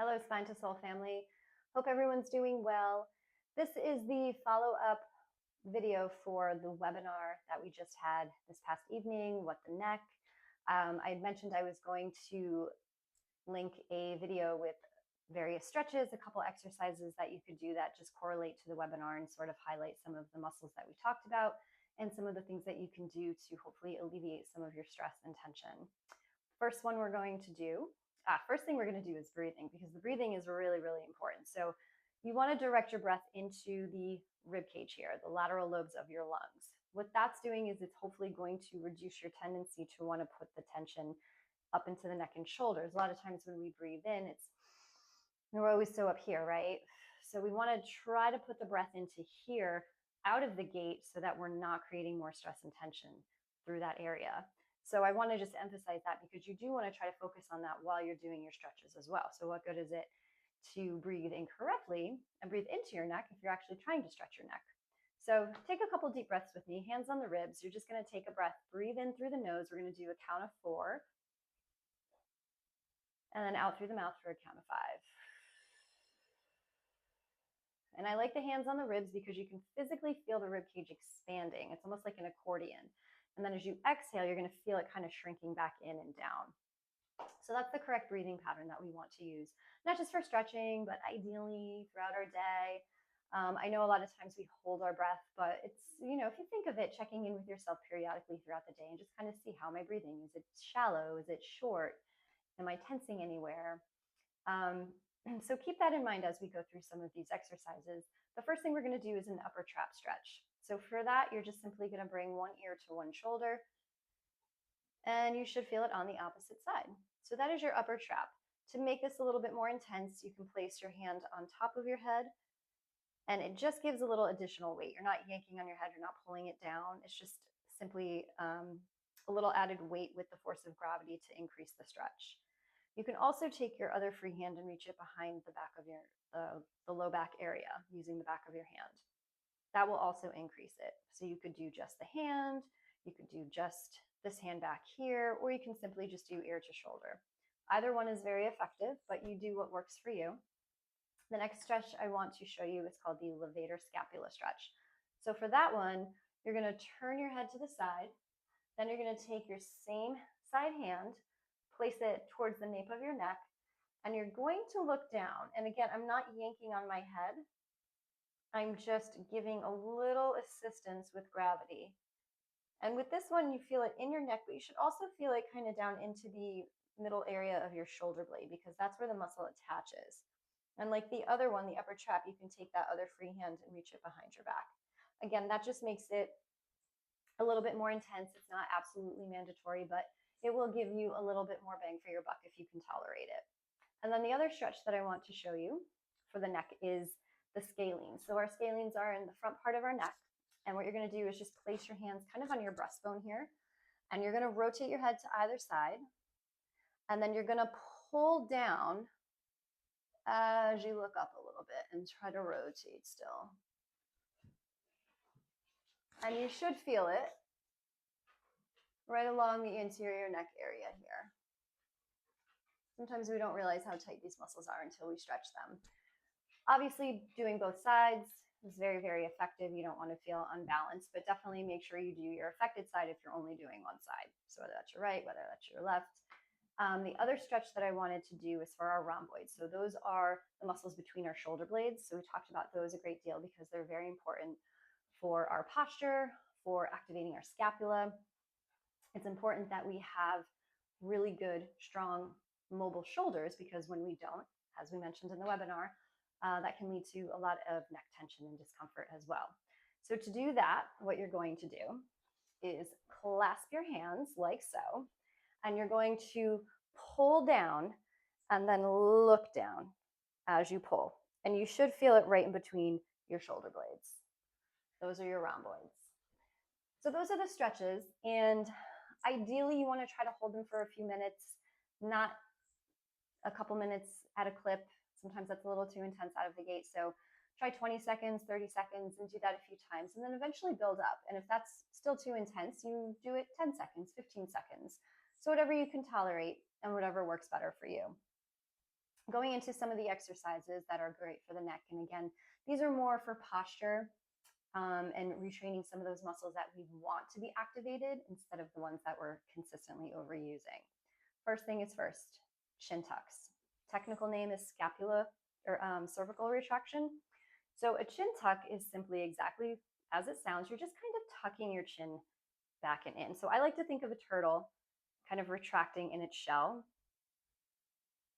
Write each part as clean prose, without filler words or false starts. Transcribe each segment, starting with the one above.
Hello, Spine to Soul family. Hope everyone's doing well. This is the follow-up video for the webinar that we just had this past evening, What the Neck. I had mentioned I was going to link a video with various stretches, a couple exercises that you could do that just correlate to the webinar and sort of highlight some of the muscles that we talked about and some of the things that you can do to hopefully alleviate some of your stress and tension. First thing we're going to do is breathing, because the breathing is really, really important. So you want to direct your breath into the rib cage here, the lateral lobes of your lungs. What that's doing is it's hopefully going to reduce your tendency to want to put the tension up into the neck and shoulders. A lot of times when we breathe in, we're always so up here, right? So we want to try to put the breath into here out of the gate so that we're not creating more stress and tension through that area. So I want to just emphasize that, because you do want to try to focus on that while you're doing your stretches as well. So what good is it to breathe incorrectly and breathe into your neck if you're actually trying to stretch your neck? So take a couple deep breaths with me, hands on the ribs. You're just going to take a breath, breathe in through the nose. We're going to do a count of 4, and then out through the mouth for a count of 5. And I like the hands on the ribs because you can physically feel the rib cage expanding. It's almost like an accordion. And then as you exhale, you're going to feel it kind of shrinking back in and down. So that's the correct breathing pattern that we want to use, not just for stretching, but ideally throughout our day. I know a lot of times we hold our breath, but it's, if you think of it, checking in with yourself periodically throughout the day and just kind of see, how am I breathing? Is it shallow? Is it short? Am I tensing anywhere? So keep that in mind as we go through some of these exercises. The first thing we're going to do is an upper trap stretch. So for that, you're just simply going to bring one ear to one shoulder, and you should feel it on the opposite side. So that is your upper trap. To make this a little bit more intense, you can place your hand on top of your head, and it just gives a little additional weight. You're not yanking on your head, you're not pulling it down. It's just simply a little added weight with the force of gravity to increase the stretch. You can also take your other free hand and reach it behind the back of the low back area using the back of your hand. That will also increase it. So you could do just the hand, you could do just this hand back here, or you can simply just do ear to shoulder. Either one is very effective, but you do what works for you. The next stretch I want to show you is called the levator scapula stretch. So for that one, you're going to turn your head to the side. Then you're going to take your same side hand, place it towards the nape of your neck, and you're going to look down. And again, I'm not yanking on my head. I'm just giving a little assistance with gravity. And with this one, you feel it in your neck, but you should also feel it kind of down into the middle area of your shoulder blade, because that's where the muscle attaches. And like the other one, the upper trap, you can take that other free hand and reach it behind your back. Again, that just makes it a little bit more intense. It's not absolutely mandatory, but it will give you a little bit more bang for your buck if you can tolerate it. And then the other stretch that I want to show you for the neck is the scalenes. So our scalenes are in the front part of our neck. And what you're going to do is just place your hands kind of on your breastbone here. And you're going to rotate your head to either side. And then you're going to pull down as you look up a little bit and try to rotate still. And you should feel it right along the interior neck area here. Sometimes we don't realize how tight these muscles are until we stretch them. Obviously, doing both sides is very, very effective. You don't want to feel unbalanced, but definitely make sure you do your affected side if you're only doing one side. So whether that's your right, whether that's your left. The other stretch that I wanted to do is for our rhomboids. So those are the muscles between our shoulder blades. So we talked about those a great deal because they're very important for our posture, for activating our scapula. It's important that we have really good, strong, mobile shoulders, because when we don't, as we mentioned in the webinar, that can lead to a lot of neck tension and discomfort as well. So to do that, what you're going to do is clasp your hands like so, and you're going to pull down and then look down as you pull. And you should feel it right in between your shoulder blades. Those are your rhomboids. So those are the stretches, and ideally you want to try to hold them for a few minutes, not a couple minutes at a clip. Sometimes that's a little too intense out of the gate. So try 20 seconds, 30 seconds, and do that a few times, and then eventually build up. And if that's still too intense, you do it 10 seconds, 15 seconds. So whatever you can tolerate and whatever works better for you. Going into some of the exercises that are great for the neck. And again, these are more for posture and retraining some of those muscles that we want to be activated instead of the ones that we're consistently overusing. First thing is first, shin tucks. Technical name is scapula or cervical retraction. So a chin tuck is simply exactly as it sounds. You're just kind of tucking your chin back and in. So I like to think of a turtle kind of retracting in its shell.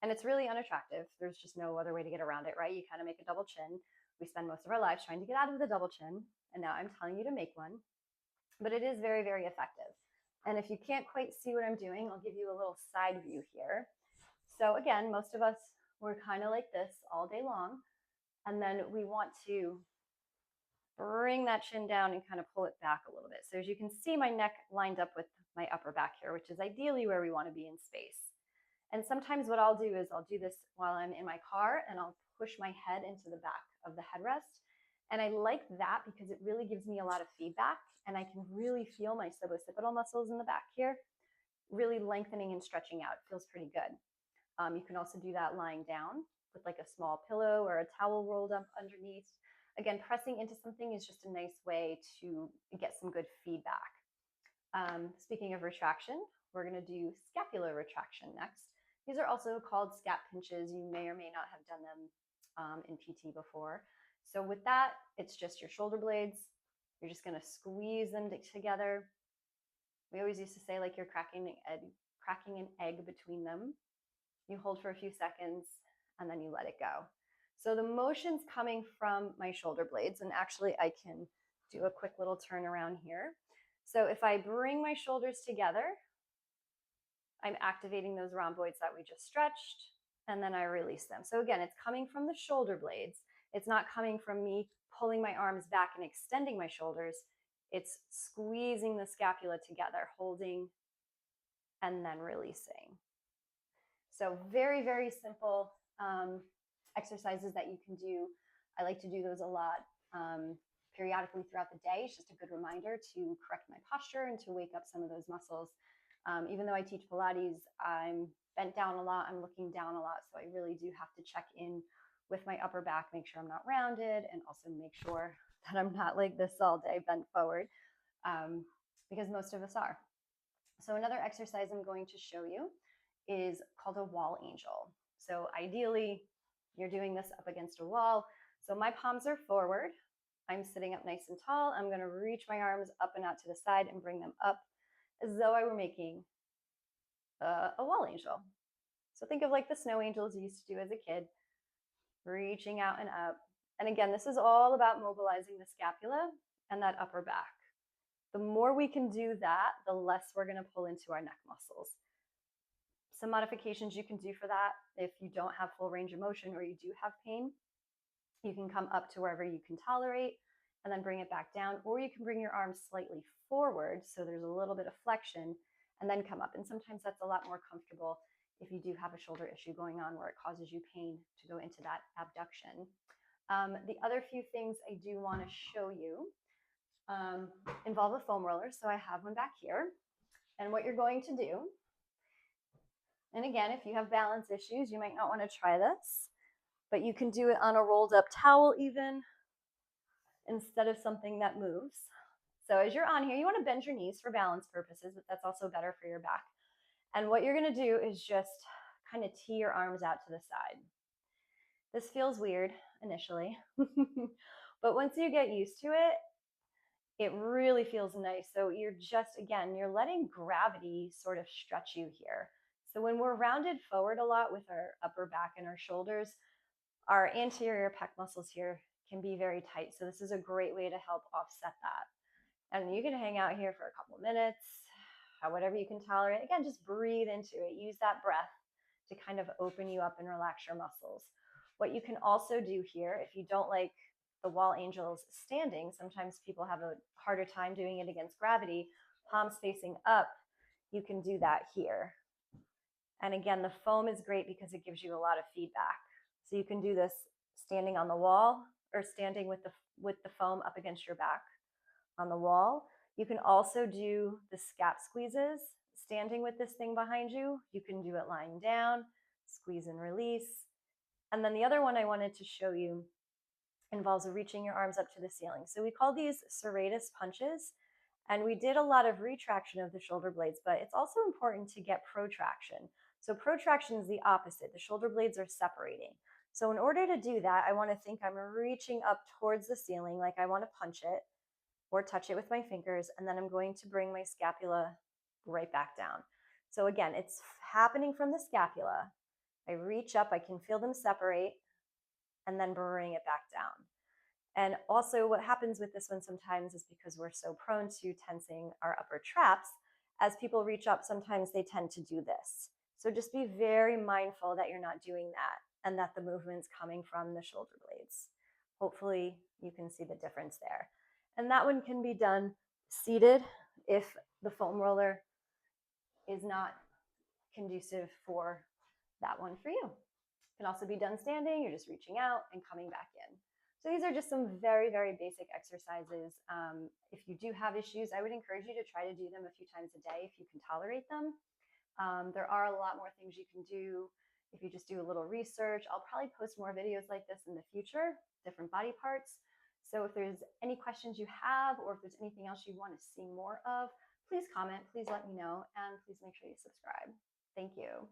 And it's really unattractive. There's just no other way to get around it, right? You kind of make a double chin. We spend most of our lives trying to get out of the double chin. And now I'm telling you to make one. But it is very, very effective. And if you can't quite see what I'm doing, I'll give you a little side view here. So again, most of us, we're kind of like this all day long. And then we want to bring that chin down and kind of pull it back a little bit. So as you can see, my neck lined up with my upper back here, which is ideally where we want to be in space. And sometimes what I'll do is I'll do this while I'm in my car and I'll push my head into the back of the headrest. And I like that because it really gives me a lot of feedback and I can really feel my suboccipital muscles in the back here really lengthening and stretching out. It feels pretty good. You can also do that lying down with like a small pillow or a towel rolled up underneath. Again, pressing into something is just a nice way to get some good feedback. Speaking of retraction, we're going to do scapular retraction next. These are also called scap pinches. You may or may not have done them in PT before. So with that, it's just your shoulder blades. You're just going to squeeze them together. We always used to say like you're cracking an egg between them. You hold for a few seconds and then you let it go. So the motion's coming from my shoulder blades, and actually I can do a quick little turn around here. So if I bring my shoulders together, I'm activating those rhomboids that we just stretched, and then I release them. So again, it's coming from the shoulder blades. It's not coming from me pulling my arms back and extending my shoulders. It's squeezing the scapula together, holding, and then releasing. So very, very simple exercises that you can do. I like to do those a lot periodically throughout the day. It's just a good reminder to correct my posture and to wake up some of those muscles. Even though I teach Pilates, I'm bent down a lot, I'm looking down a lot. So I really do have to check in with my upper back, make sure I'm not rounded, and also make sure that I'm not like this all day, bent forward, because most of us are. So another exercise I'm going to show you is called a wall angel. So ideally, you're doing this up against a wall. So my palms are forward. I'm sitting up nice and tall. I'm going to reach my arms up and out to the side and bring them up as though I were making a wall angel. So think of like the snow angels you used to do as a kid, reaching out and up. And again, this is all about mobilizing the scapula and that upper back. The more we can do that, the less we're going to pull into our neck muscles. Some modifications you can do for that, if you don't have full range of motion or you do have pain, you can come up to wherever you can tolerate and then bring it back down, or you can bring your arms slightly forward so there's a little bit of flexion and then come up. And sometimes that's a lot more comfortable if you do have a shoulder issue going on where it causes you pain to go into that abduction. The other few things I do want to show you involve a foam roller. So I have one back here. And what you're going to do, and again, if you have balance issues, you might not want to try this, but you can do it on a rolled up towel even instead of something that moves. So as you're on here, you want to bend your knees for balance purposes, but that's also better for your back. And what you're going to do is just kind of tee your arms out to the side. This feels weird initially, but once you get used to it, it really feels nice. So you're just, again, you're letting gravity sort of stretch you here. So when we're rounded forward a lot with our upper back and our shoulders, our anterior pec muscles here can be very tight. So this is a great way to help offset that. And you can hang out here for a couple minutes, whatever you can tolerate. Again, just breathe into it. Use that breath to kind of open you up and relax your muscles. What you can also do here, if you don't like the wall angels standing, sometimes people have a harder time doing it against gravity, palms facing up, you can do that here. And again, the foam is great because it gives you a lot of feedback. So you can do this standing on the wall or standing with the foam up against your back on the wall. You can also do the scap squeezes standing with this thing behind you. You can do it lying down, squeeze and release. And then the other one I wanted to show you involves reaching your arms up to the ceiling. So we call these serratus punches, and we did a lot of retraction of the shoulder blades, but it's also important to get protraction. So protraction is the opposite. The shoulder blades are separating. So in order to do that, I want to think I'm reaching up towards the ceiling, like I want to punch it or touch it with my fingers, and then I'm going to bring my scapula right back down. So again, it's happening from the scapula. I reach up, I can feel them separate, and then bring it back down. And also, what happens with this one sometimes is because we're so prone to tensing our upper traps, as people reach up, sometimes they tend to do this. So just be very mindful that you're not doing that and that the movement's coming from the shoulder blades. Hopefully, you can see the difference there. And that one can be done seated if the foam roller is not conducive for that one for you. It can also be done standing. You're just reaching out and coming back in. So these are just some very, very basic exercises. If you do have issues, I would encourage you to try to do them a few times a day if you can tolerate them. There are a lot more things you can do if you just do a little research. I'll probably post more videos like this in the future, different body parts. So if there's any questions you have, or if there's anything else you want to see more of, please comment, please let me know, and please make sure you subscribe. Thank you.